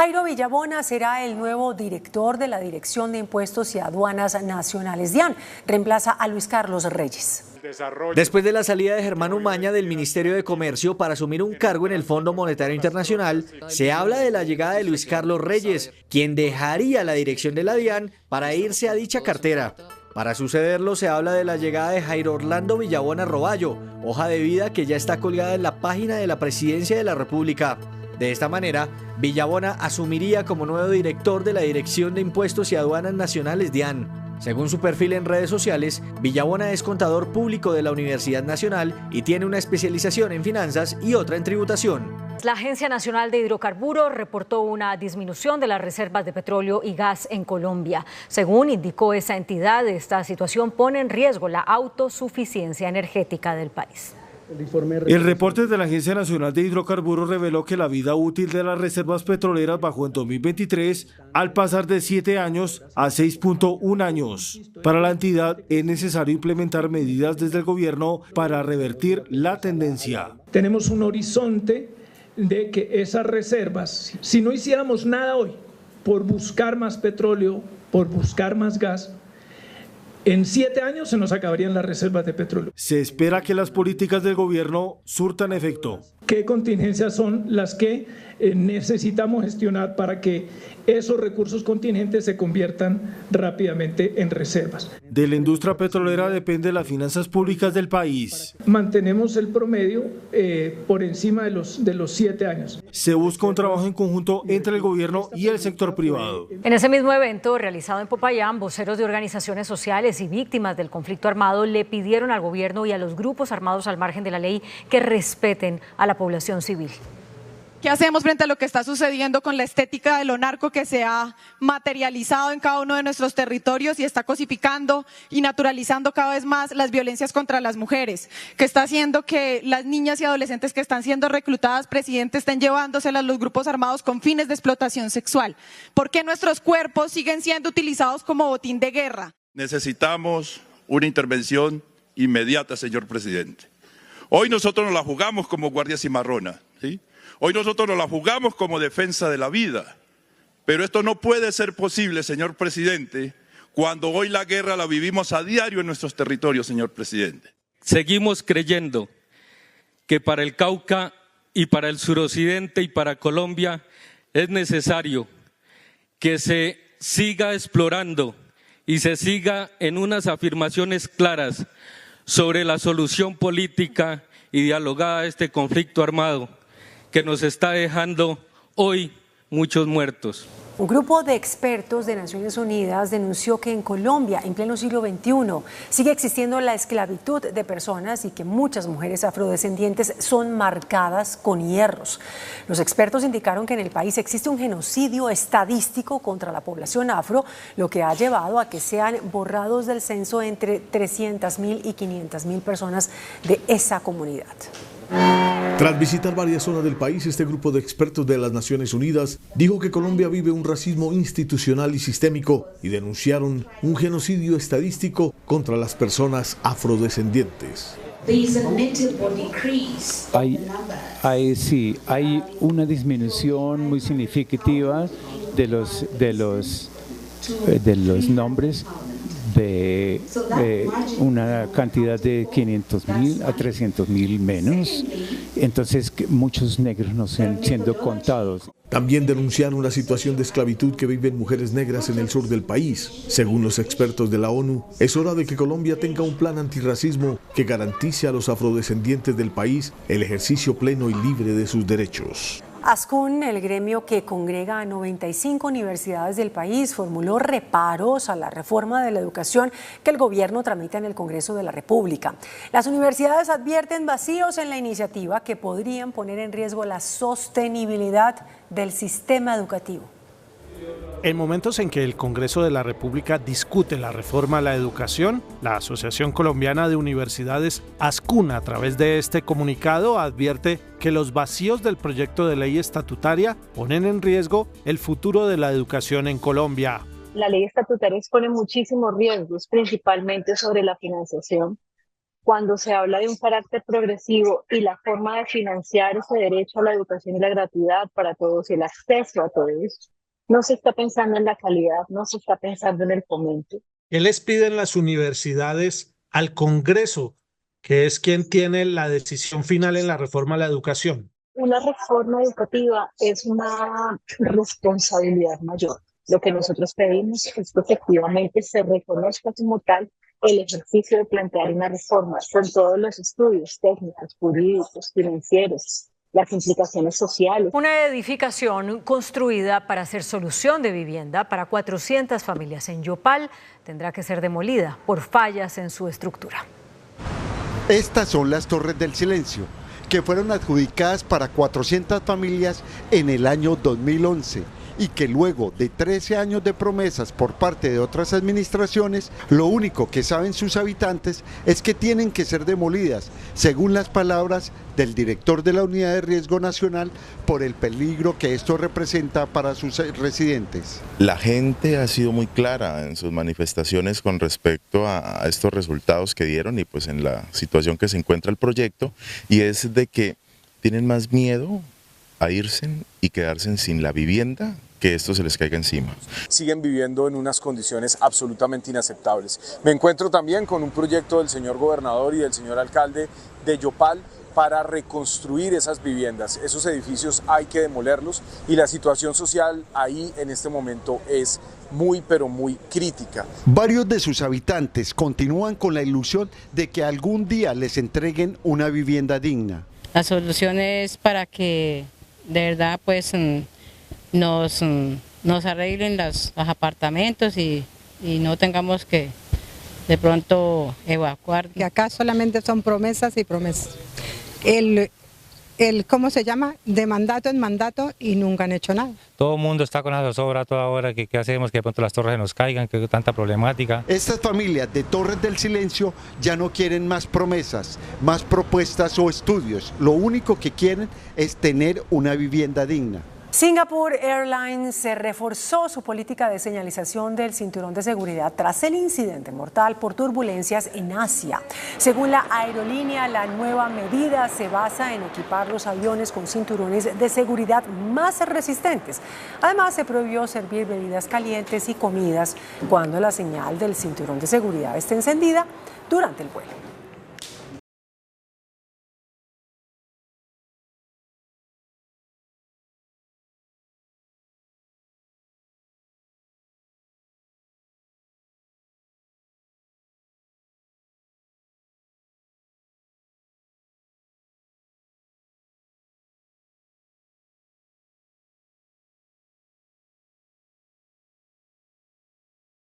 Jairo Villabona será el nuevo director de la Dirección de Impuestos y Aduanas Nacionales, DIAN. Reemplaza a Luis Carlos Reyes. Después de la salida de Germán Umaña del Ministerio de Comercio para asumir un cargo en el Fondo Monetario Internacional, se habla de la llegada de Luis Carlos Reyes, quien dejaría la dirección de la DIAN para irse a dicha cartera. Para sucederlo, se habla de la llegada de Jairo Orlando Villabona Roballo, hoja de vida que ya está colgada en la página de la Presidencia de la República. De esta manera, Villabona asumiría como nuevo director de la Dirección de Impuestos y Aduanas Nacionales, DIAN. Según su perfil en redes sociales, Villabona es contador público de la Universidad Nacional y tiene una especialización en finanzas y otra en tributación. La Agencia Nacional de Hidrocarburos reportó una disminución de las reservas de petróleo y gas en Colombia. Según indicó esa entidad, esta situación pone en riesgo la autosuficiencia energética del país. El reporte de la Agencia Nacional de Hidrocarburos reveló que la vida útil de las reservas petroleras bajó en 2023 al pasar de 7 años a 6.1 años. Para la entidad es necesario implementar medidas desde el gobierno para revertir la tendencia. Tenemos un horizonte de que esas reservas, si no hiciéramos nada hoy por buscar más petróleo, por buscar más gas, en 7 años se nos acabarían las reservas de petróleo. Se espera que las políticas del gobierno surtan efecto. ¿Qué contingencias son las que necesitamos gestionar para que esos recursos contingentes se conviertan rápidamente en reservas? De la industria petrolera depende las finanzas públicas del país. Mantenemos el promedio por encima de los 7 años. Se busca un trabajo en conjunto entre el gobierno y el sector privado. En ese mismo evento realizado en Popayán, voceros de organizaciones sociales y víctimas del conflicto armado le pidieron al gobierno y a los grupos armados al margen de la ley que respeten a la población civil. ¿Qué hacemos frente a lo que está sucediendo con la estética de lo narco que se ha materializado en cada uno de nuestros territorios y está cosificando y naturalizando cada vez más las violencias contra las mujeres? Que está haciendo que las niñas y adolescentes que están siendo reclutadas, presidente, estén llevándoselas los grupos armados con fines de explotación sexual. ¿Por qué nuestros cuerpos siguen siendo utilizados como botín de guerra? Necesitamos una intervención inmediata, señor presidente. Hoy nosotros nos la jugamos como Guardia Cimarrona, ¿sí? Hoy nosotros nos la jugamos como defensa de la vida, pero esto no puede ser posible, señor presidente, cuando hoy la guerra la vivimos a diario en nuestros territorios, señor presidente. Seguimos creyendo que para el Cauca y para el suroccidente y para Colombia es necesario que se siga explorando y se siga en unas afirmaciones claras sobre la solución política y dialogada a este conflicto armado que nos está dejando hoy muchos muertos. Un grupo de expertos de Naciones Unidas denunció que en Colombia, en pleno siglo XXI, sigue existiendo la esclavitud de personas y que muchas mujeres afrodescendientes son marcadas con hierros. Los expertos indicaron que en el país existe un genocidio estadístico contra la población afro, lo que ha llevado a que sean borrados del censo entre 300.000 y 500.000 personas de esa comunidad. Tras visitar varias zonas del país, este grupo de expertos de las Naciones Unidas dijo que Colombia vive un racismo institucional y sistémico y denunciaron un genocidio estadístico contra las personas afrodescendientes. Hay una disminución muy significativa de los nombres de una cantidad de 500.000 a 300.000 menos, entonces muchos negros no están siendo contados. También denunciaron la situación de esclavitud que viven mujeres negras en el sur del país. Según los expertos de la ONU, es hora de que Colombia tenga un plan antirracismo que garantice a los afrodescendientes del país el ejercicio pleno y libre de sus derechos. ASCUN, el gremio que congrega a 95 universidades del país, formuló reparos a la reforma de la educación que el gobierno tramita en el Congreso de la República. Las universidades advierten vacíos en la iniciativa que podrían poner en riesgo la sostenibilidad del sistema educativo. En momentos en que el Congreso de la República discute la reforma a la educación, la Asociación Colombiana de Universidades, ASCUN, a través de este comunicado, advierte que los vacíos del proyecto de ley estatutaria ponen en riesgo el futuro de la educación en Colombia. La ley estatutaria expone muchísimos riesgos, principalmente sobre la financiación. cuando se habla de un carácter progresivo y la forma de financiar ese derecho a la educación y la gratuidad para todos y el acceso a todos, no se está pensando en la calidad, no se está pensando en el fomento. ¿Qué les piden las universidades al Congreso, que es quien tiene la decisión final en la reforma a la educación? Una reforma educativa es una responsabilidad mayor. Lo que nosotros pedimos es que efectivamente se reconozca como tal el ejercicio de plantear una reforma con todos los estudios técnicos, jurídicos, financieros, las implicaciones sociales. Una edificación construida para hacer solución de vivienda para 400 familias en Yopal tendrá que ser demolida por fallas en su estructura. Estas son las Torres del Silencio, que fueron adjudicadas para 400 familias en el año 2011 y que luego de 13 años de promesas por parte de otras administraciones, lo único que saben sus habitantes es que tienen que ser demolidas, según las palabras del director de la Unidad de Riesgo Nacional, por el peligro que esto representa para sus residentes. La gente ha sido muy clara en sus manifestaciones con respecto a estos resultados que dieron y pues en la situación que se encuentra el proyecto, y es de que tienen más miedo a irse y quedarse sin la vivienda que esto se les caiga encima. Siguen viviendo en unas condiciones absolutamente inaceptables. Me encuentro también con un proyecto del señor gobernador y del señor alcalde de Yopal para reconstruir esas viviendas. Esos edificios hay que demolerlos y la situación social ahí en este momento es muy pero muy crítica. Varios de sus habitantes continúan con la ilusión de que algún día les entreguen una vivienda digna. La solución es para que de verdad pues nos arreglen los apartamentos y no tengamos que de pronto evacuar. Que acá solamente son promesas y promesas. ¿Cómo se llama? De mandato en mandato y nunca han hecho nada. Todo el mundo está con la zozobra a toda hora, que qué hacemos, que de pronto las torres se nos caigan, que tanta problemática. Estas familias de Torres del Silencio ya no quieren más promesas, más propuestas o estudios. Lo único que quieren es tener una vivienda digna. Singapore Airlines se reforzó su política de señalización del cinturón de seguridad tras el incidente mortal por turbulencias en Asia. Según la aerolínea, la nueva medida se basa en equipar los aviones con cinturones de seguridad más resistentes. Además, se prohibió servir bebidas calientes y comidas cuando la señal del cinturón de seguridad esté encendida durante el vuelo.